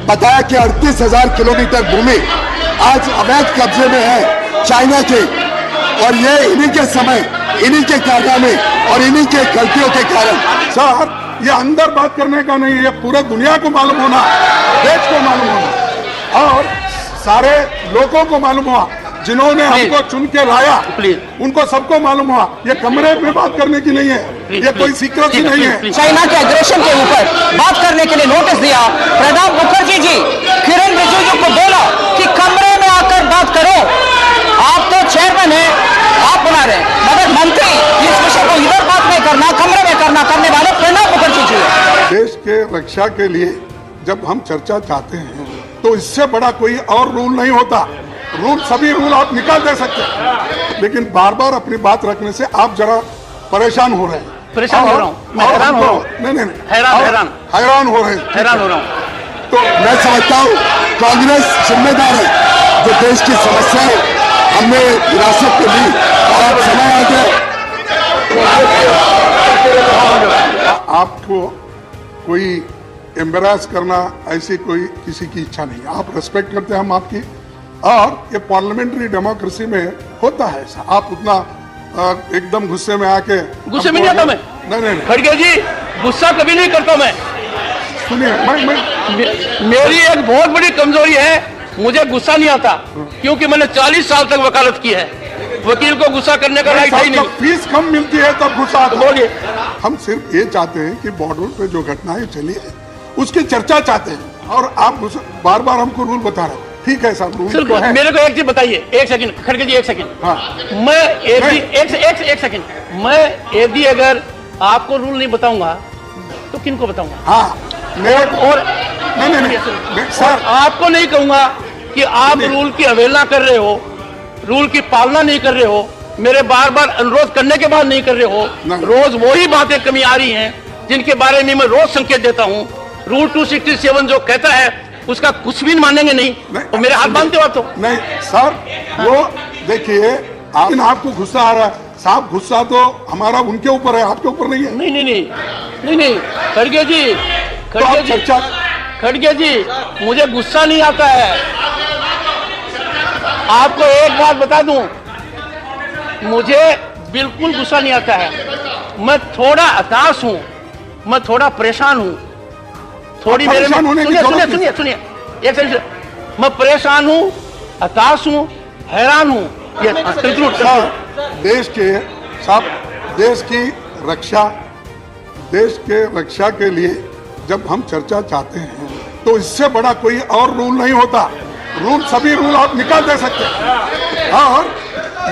बताया कि 38,000 किलोमीटर भूमि आज अवैध कब्जे में है चाइना के, और ये इन्हीं के समय, इन्हीं के कारनामे और इन्हीं के गलतियों के कारण। सर, ये अंदर बात करने का नहीं है, पूरे दुनिया को मालूम होना, देश को मालूम होना और सारे लोगों को मालूम हुआ जिन्होंने हमको चुन के लाया, उनको सबको मालूम हुआ। ये कमरे में बात करने की नहीं है, ये कोई सीक्रेसी नहीं है। चाइना के एग्रेशन के ऊपर बात करने के लिए नोटिस दिया। प्रणब मुखर्जी जी किरण रिजिजू को बोला कि कमरे में आकर बात करो, आप तो चेयरमैन है, आप बना रहे, मगर मंत्री इस विषय को इधर बात नहीं करना, कमरे में करना, करने वाले प्रणब मुखर्जी जी। देश के रक्षा के लिए जब हम चर्चा चाहते हैं तो इससे बड़ा कोई और रूल नहीं होता। रूल, सभी रूल आप निकाल दे सकते हैं, लेकिन बार बार अपनी बात रखने से आप जरा परेशान हो रहे हैं। परेशान हो रहा हूँ, मैं हैरान हो रहा हूँ। नहीं, हैरान हो रहे हैं, हैरान हो रहा हूँ। तो मैं समझता हूँ कांग्रेस जिम्मेदार है, जो देश की समस्याएं हमने विरासत में ली और समय आ गया। आपको कोई एम्बेरस करना ऐसी कोई किसी की इच्छा नहीं, आप रेस्पेक्ट करते हैं हम आपकी, और ये पार्लियामेंट्री डेमोक्रेसी में होता है ऐसा। आप उतना एकदम गुस्से में आके, गुस्से में नहीं आता मैं। नहीं, खड़गे जी, गुस्सा कभी नहीं करता मैं। सुनिए, मेरी एक बहुत बड़ी कमजोरी है, मुझे गुस्सा नहीं आता, क्योंकि मैंने 40 साल तक वकालत की है। वकील को गुस्सा करने का राइट ही नहीं। फीस कम मिलती है तब गुस्सा। बोलिए। हम सिर्फ ये चाहते हैं कि बॉर्डर पे जो घटनाएं चली है उसकी चर्चा चाहते हैं, और आप बार बार हमको रूल बता रहे हैं। ठीक है साहब, रूल तो है। मेरे को एक चीज बताइए, एक सेकंड खड़गे जी, एक सेकंड। हाँ। मैं एक सेकंड, मैं यदि अगर आपको रूल नहीं बताऊंगा तो किनको बताऊंगा? हाँ, और नहीं, सर, आपको नहीं कहूंगा कि आप रूल की अवहेलना कर रहे हो, रूल की पालना नहीं कर रहे हो, मेरे बार बार अनुरोध करने के बाद नहीं कर रहे हो। रोज वही बातें कमी आ रही हैं जिनके बारे में मैं रोज संकेत देता हूं। रूल 267 जो कहता है उसका कुछ भी मानेंगे नहीं, तो मेरे हाथ बांधते हो आप तो। नहीं सर, वो देखिए, आपको गुस्सा आ रहा है साहब, गुस्सा तो हमारा उनके ऊपर है, आपके ऊपर नहीं है। नहीं, खड़गे जी, खड़गे जी, मुझे गुस्सा नहीं आता है। आपको एक बात बता दूं, मुझे बिल्कुल गुस्सा नहीं आता है। मैं थोड़ा हताश हूं, मैं थोड़ा परेशान हूं, थोड़ी मेरे में सुनिए एक सेकंड, मैं परेशान हूं, हताश हूं, हैरान हूं। देश के साहब, देश की रक्षा, देश के रक्षा के लिए जब हम चर्चा चाहते हैं तो इससे बड़ा कोई और रूल नहीं होता। रूल, सभी रूल आप निकाल दे सकते हैं, और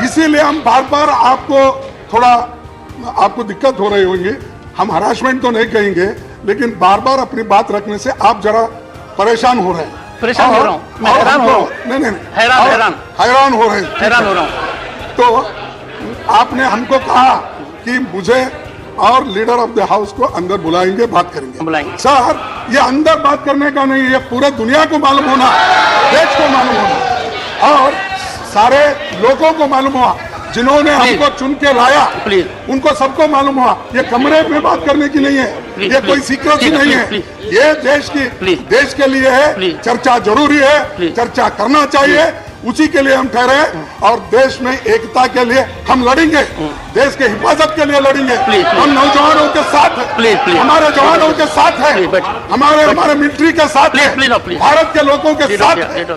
इसीलिए हम बार बार आपको दिक्कत हो रही होंगी। हम हरासमेंट तो नहीं कहेंगे, लेकिन बार बार अपनी बात रखने से आप जरा परेशान हो रहे हैं। परेशान हो रहा हूं, मैं हैरान हो रहा हूं। नहीं, हैरान हो रहे हैं, हैरान हो रहा हूं। तो आपने हमको कहा कि मुझे और लीडर ऑफ द हाउस को अंदर बुलाएंगे, बात करेंगे। सर, ये अंदर बात करने का नहीं है, पूरे दुनिया को मालूम होना, देश को मालूम होना और सारे लोगों को मालूम हुआ जिन्होंने हमको चुन के लाया, उनको सबको मालूम हुआ। ये कमरे में बात करने की नहीं है, ये कोई सीक्रेसी नहीं है, ये देश के लिए है। चर्चा जरूरी है, चर्चा करना चाहिए, उसी के लिए हम ठहरे और देश में एकता के लिए हम लड़ेंगे, देश के हिफाजत के लिए लड़ेंगे। हम नौजवानों के साथ हैं, हमारे जवानों के साथ हैं, हमारे मिलिट्री के साथ हैं, भारत के लोगों के साथ हैं।